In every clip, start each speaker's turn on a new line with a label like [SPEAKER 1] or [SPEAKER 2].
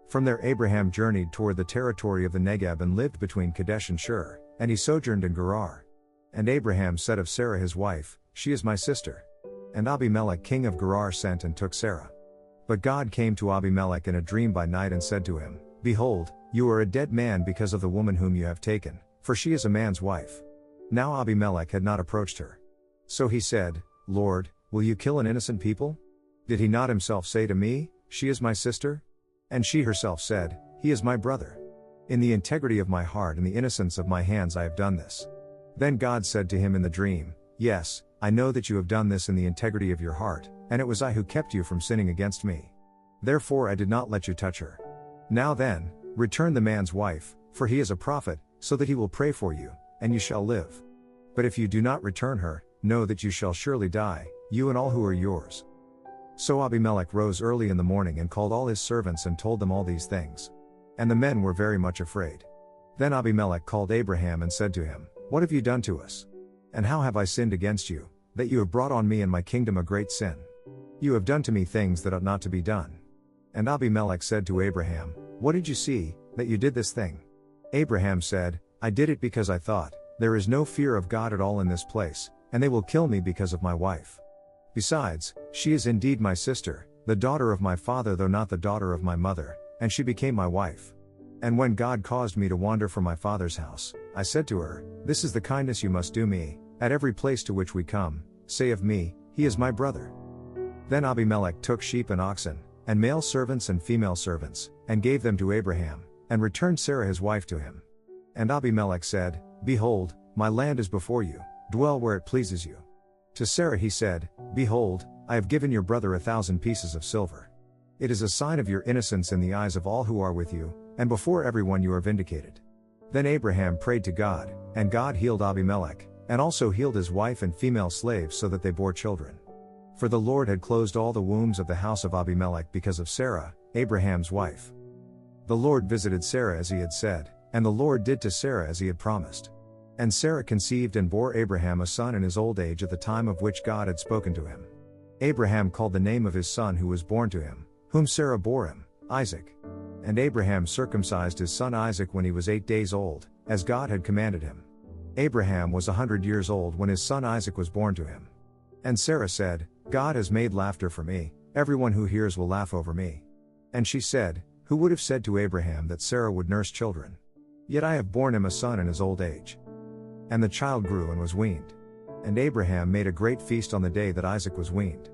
[SPEAKER 1] From there Abraham journeyed toward the territory of the Negeb and lived between Kadesh and Shur, and he sojourned in Gerar. And Abraham said of Sarah his wife, "She is my sister." And Abimelech king of Gerar sent and took Sarah. But God came to Abimelech in a dream by night and said to him, "Behold, you are a dead man because of the woman whom you have taken, for she is a man's wife." Now Abimelech had not approached her. So he said, "Lord, will you kill an innocent people? Did he not himself say to me, 'She is my sister'?" And she herself said, "He is my brother. In the integrity of my heart and the innocence of my hands I have done this." Then God said to him in the dream, "Yes, I know that you have done this in the integrity of your heart, and it was I who kept you from sinning against me. Therefore I did not let you touch her. Now then, return the man's wife, for he is a prophet, so that he will pray for you, and you shall live. But if you do not return her, know that you shall surely die, you and all who are yours." So Abimelech rose early in the morning and called all his servants and told them all these things. And the men were very much afraid. Then Abimelech called Abraham and said to him, "What have you done to us? And how have I sinned against you, that you have brought on me and my kingdom a great sin? You have done to me things that ought not to be done." And Abimelech said to Abraham, "What did you see, that you did this thing?" Abraham said, "I did it because I thought, there is no fear of God at all in this place, and they will kill me because of my wife. Besides, she is indeed my sister, the daughter of my father though not the daughter of my mother, and she became my wife. And when God caused me to wander from my father's house, I said to her, 'This is the kindness you must do me, at every place to which we come, say of me, he is my brother.'" Then Abimelech took sheep and oxen, and male servants and female servants, and gave them to Abraham, and returned Sarah his wife to him. And Abimelech said, "Behold, my land is before you, dwell where it pleases you." To Sarah he said, "Behold, I have given your brother 1,000 pieces of silver. It is a sign of your innocence in the eyes of all who are with you, and before everyone you are vindicated." Then Abraham prayed to God, and God healed Abimelech, and also healed his wife and female slaves so that they bore children. For the Lord had closed all the wombs of the house of Abimelech because of Sarah, Abraham's wife. The Lord visited Sarah as he had said, and the Lord did to Sarah as he had promised. And Sarah conceived and bore Abraham a son in his old age at the time of which God had spoken to him. Abraham called the name of his son who was born to him, whom Sarah bore him, Isaac. And Abraham circumcised his son Isaac when he was 8 days old, as God had commanded him. Abraham was 100 years old when his son Isaac was born to him. And Sarah said, "God has made laughter for me, everyone who hears will laugh over me." And she said, "Who would have said to Abraham that Sarah would nurse children? Yet I have borne him a son in his old age." And the child grew and was weaned. And Abraham made a great feast on the day that Isaac was weaned.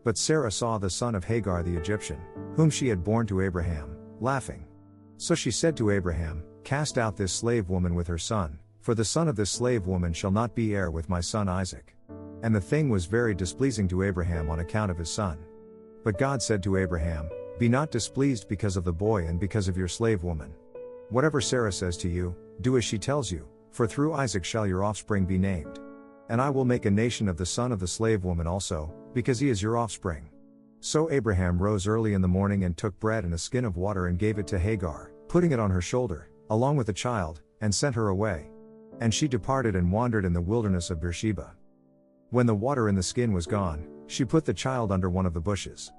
[SPEAKER 1] But Sarah saw the son of Hagar the Egyptian, whom she had borne to Abraham, laughing. So she said to Abraham, "Cast out this slave woman with her son, for the son of this slave woman shall not be heir with my son Isaac." And the thing was very displeasing to Abraham on account of his son. But God said to Abraham, "Be not displeased because of the boy and because of your slave woman. Whatever Sarah says to you, do as she tells you, for through Isaac shall your offspring be named. And I will make a nation of the son of the slave woman also, because he is your offspring." So Abraham rose early in the morning and took bread and a skin of water and gave it to Hagar, putting it on her shoulder, along with the child, and sent her away. And she departed and wandered in the wilderness of Beersheba. When the water in the skin was gone, she put the child under one of the bushes.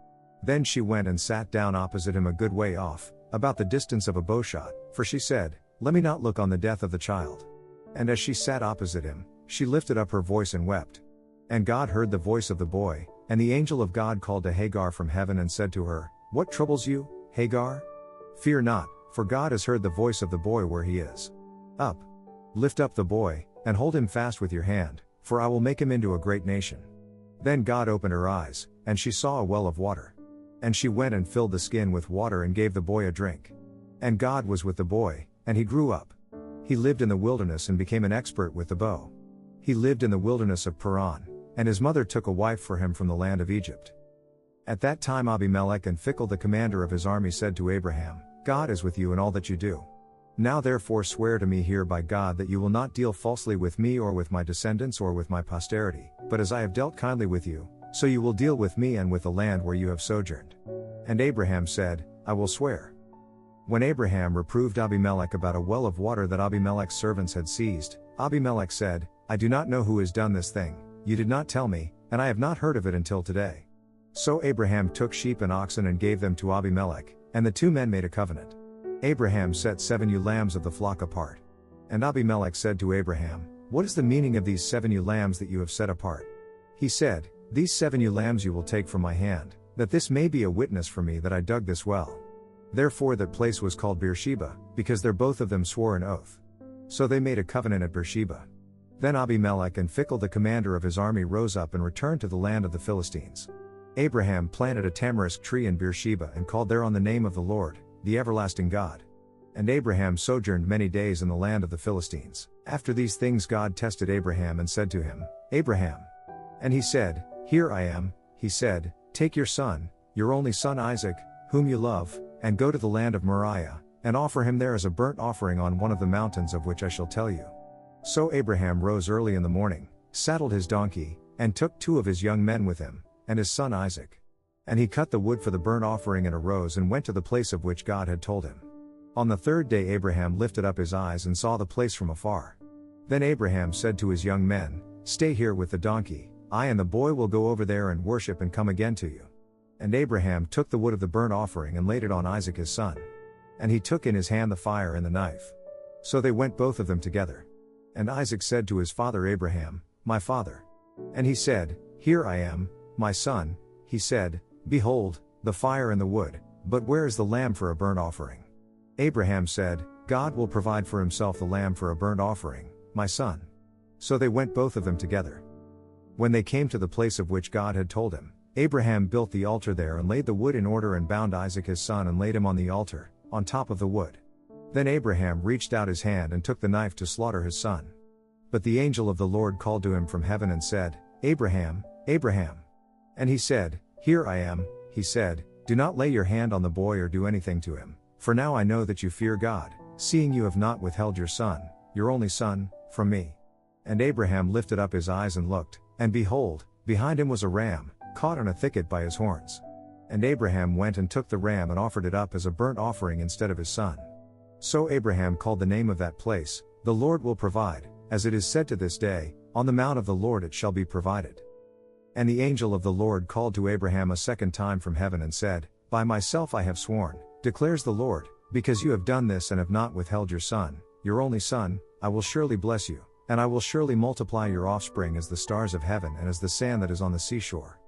[SPEAKER 1] Then she went and sat down opposite him a good way off, about the distance of a bowshot, for she said, "Let me not look on the death of the child." And as she sat opposite him, she lifted up her voice and wept. And God heard the voice of the boy, and the angel of God called to Hagar from heaven and said to her, "What troubles you, Hagar? Fear not, for God has heard the voice of the boy where he is. Up. Lift up the boy, and hold him fast with your hand, for I will make him into a great nation." Then God opened her eyes, and she saw a well of water. And she went and filled the skin with water and gave the boy a drink. And God was with the boy, and he grew up. He lived in the wilderness and became an expert with the bow. He lived in the wilderness of Paran, and his mother took a wife for him from the land of Egypt. At that time Abimelech and Phicol the commander of his army said to Abraham, "God is with you in all that you do. Now therefore swear to me here by God that you will not deal falsely with me or with my descendants or with my posterity, but as I have dealt kindly with you, so you will deal with me and with the land where you have sojourned." And Abraham said, "I will swear." When Abraham reproved Abimelech about a well of water that Abimelech's servants had seized, Abimelech said, "I do not know who has done this thing, you did not tell me, and I have not heard of it until today." So Abraham took sheep and oxen and gave them to Abimelech, And the two men made a covenant. Abraham set 7 ewe lambs of the flock apart. And Abimelech said to Abraham, "What is the meaning of these 7 ewe lambs that you have set apart?" He said, "These 7 ewe lambs you will take from my hand, that this may be a witness for me that I dug this well." Therefore that place was called Beersheba, because there both of them swore an oath. So they made a covenant at Beersheba. Then Abimelech and Phicol the commander of his army rose up and returned to the land of the Philistines. Abraham planted a tamarisk tree in Beersheba and called thereon the name of the Lord, the everlasting God. And Abraham sojourned many days in the land of the Philistines. After these things God tested Abraham and said to him, "Abraham." And he said, "Here I am." He said, "Take your son, your only son Isaac, whom you love, and go to the land of Moriah, and offer him there as a burnt offering on one of the mountains of which I shall tell you." So Abraham rose early in the morning, saddled his donkey, and took 2 of his young men with him, and his son Isaac. And he cut the wood for the burnt offering and arose and went to the place of which God had told him. On the 3rd day Abraham lifted up his eyes and saw the place from afar. Then Abraham said to his young men, "Stay here with the donkey, I and the boy will go over there and worship and come again to you." And Abraham took the wood of the burnt offering and laid it on Isaac his son. And he took in his hand the fire and the knife. So they went both of them together. And Isaac said to his father Abraham, "My father." And he said, "Here I am, my son." He said, "Behold, the fire and the wood, but where is the lamb for a burnt offering?" Abraham said, "God will provide for himself the lamb for a burnt offering, my son." So they went both of them together. When they came to the place of which God had told him, Abraham built the altar there and laid the wood in order and bound Isaac his son and laid him on the altar, on top of the wood. Then Abraham reached out his hand and took the knife to slaughter his son. But the angel of the Lord called to him from heaven and said, "Abraham, Abraham." And he said, "Here I am." He said, "Do not lay your hand on the boy or do anything to him, for now I know that you fear God, seeing you have not withheld your son, your only son, from me." And Abraham lifted up his eyes and looked, and behold, behind him was a ram, caught in a thicket by his horns. And Abraham went and took the ram and offered it up as a burnt offering instead of his son. So Abraham called the name of that place, "The Lord will provide," as it is said to this day, "On the mount of the Lord it shall be provided." And the angel of the Lord called to Abraham a second time from heaven and said, "By myself I have sworn, declares the Lord, because you have done this and have not withheld your son, your only son, I will surely bless you, and I will surely multiply your offspring as the stars of heaven and as the sand that is on the seashore.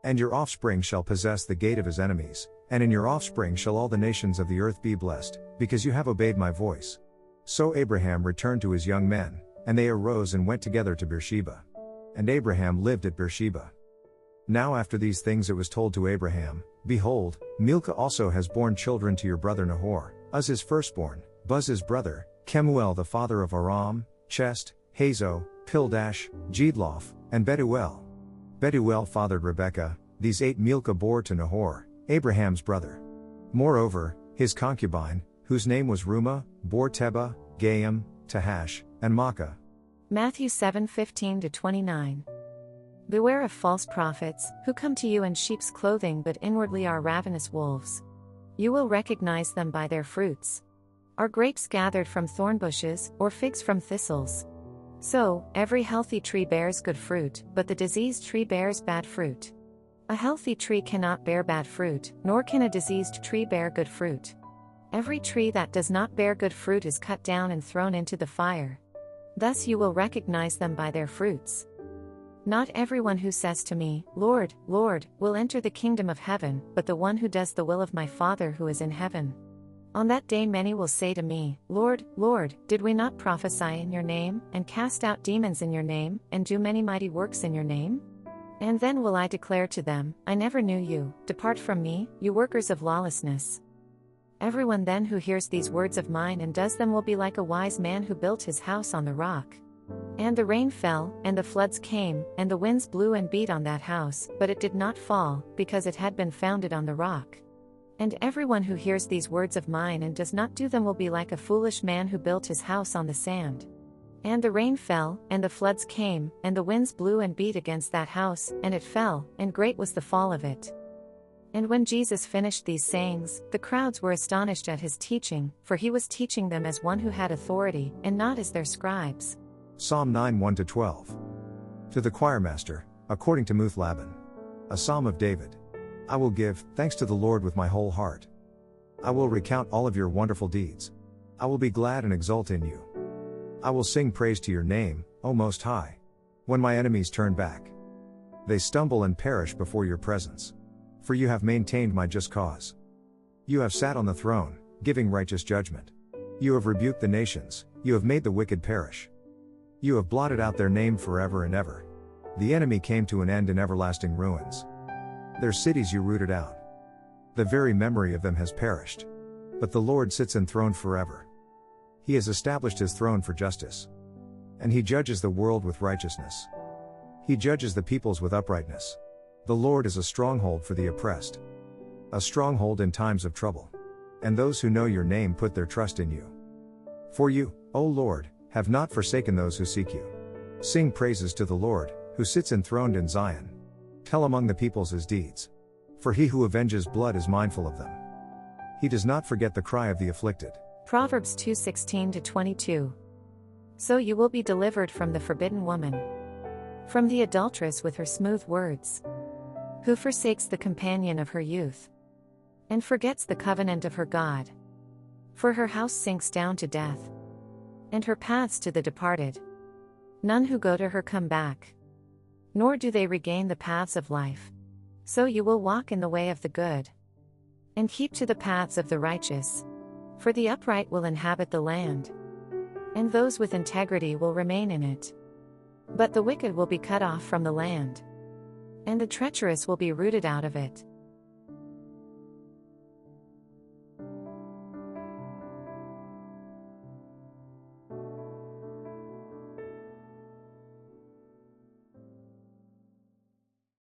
[SPEAKER 1] And your offspring shall possess the gate of his enemies, and in your offspring shall all the nations of the earth be blessed, because you have obeyed my voice." So Abraham returned to his young men, and they arose and went together to Beersheba. And Abraham lived at Beersheba. Now after these things it was told to Abraham, "Behold, Milcah also has borne children to your brother Nahor, Uz his firstborn, Buz his brother, Kemuel the father of Aram, Chest, Hazo, Pildash, Jedloth, and Betuel. Betuel fathered Rebekah. These 8 Milcah bore to Nahor, Abraham's brother. Moreover, his concubine, whose name was Rumah, bore Tebah, Gaim, Tahash, and Makkah.
[SPEAKER 2] Matthew 7:15-29. Beware of false prophets, who come to you in sheep's clothing but inwardly are ravenous wolves. You will recognize them by their fruits. Are grapes gathered from thorn bushes, or figs from thistles? So, every healthy tree bears good fruit, but the diseased tree bears bad fruit. A healthy tree cannot bear bad fruit, nor can a diseased tree bear good fruit. Every tree that does not bear good fruit is cut down and thrown into the fire. Thus you will recognize them by their fruits. Not everyone who says to me, 'Lord, Lord,' will enter the kingdom of heaven, but the one who does the will of my Father who is in heaven. On that day many will say to me, 'Lord, Lord, did we not prophesy in your name, and cast out demons in your name, and do many mighty works in your name?' And then will I declare to them, 'I never knew you, depart from me, you workers of lawlessness.' Everyone then who hears these words of mine and does them will be like a wise man who built his house on the rock. And the rain fell, and the floods came, and the winds blew and beat on that house, but it did not fall, because it had been founded on the rock. And everyone who hears these words of mine and does not do them will be like a foolish man who built his house on the sand. And the rain fell, and the floods came, and the winds blew and beat against that house, and it fell, and great was the fall of it." And when Jesus finished these sayings, the crowds were astonished at his teaching, for he was teaching them as one who had authority, and not as their scribes.
[SPEAKER 1] Psalm 9 1-12. To the choirmaster, according to Muth-Laban. A psalm of David. I will give thanks to the Lord with my whole heart. I will recount all of your wonderful deeds. I will be glad and exult in you. I will sing praise to your name, O Most High. When my enemies turn back, they stumble and perish before your presence. For you have maintained my just cause. You have sat on the throne, giving righteous judgment. You have rebuked the nations, you have made the wicked perish. You have blotted out their name forever and ever. The enemy came to an end in everlasting ruins. Their cities you rooted out. The very memory of them has perished. But the Lord sits enthroned forever. He has established his throne for justice. And he judges the world with righteousness. He judges the peoples with uprightness. The Lord is a stronghold for the oppressed, a stronghold in times of trouble. And those who know your name put their trust in you. For you, O Lord, have not forsaken those who seek you. Sing praises to the Lord, who sits enthroned in Zion. Tell among the peoples his deeds. For he who avenges blood is mindful of them. He does not forget the cry of the afflicted.
[SPEAKER 2] Proverbs 2:16-22. So you will be delivered from the forbidden woman, from the adulteress with her smooth words, who forsakes the companion of her youth, and forgets the covenant of her God. For her house sinks down to death, and her paths to the departed. None who go to her come back, nor do they regain the paths of life. So you will walk in the way of the good, and keep to the paths of the righteous. For the upright will inhabit the land, and those with integrity will remain in it. But the wicked will be cut off from the land, and the treacherous will be rooted out of it.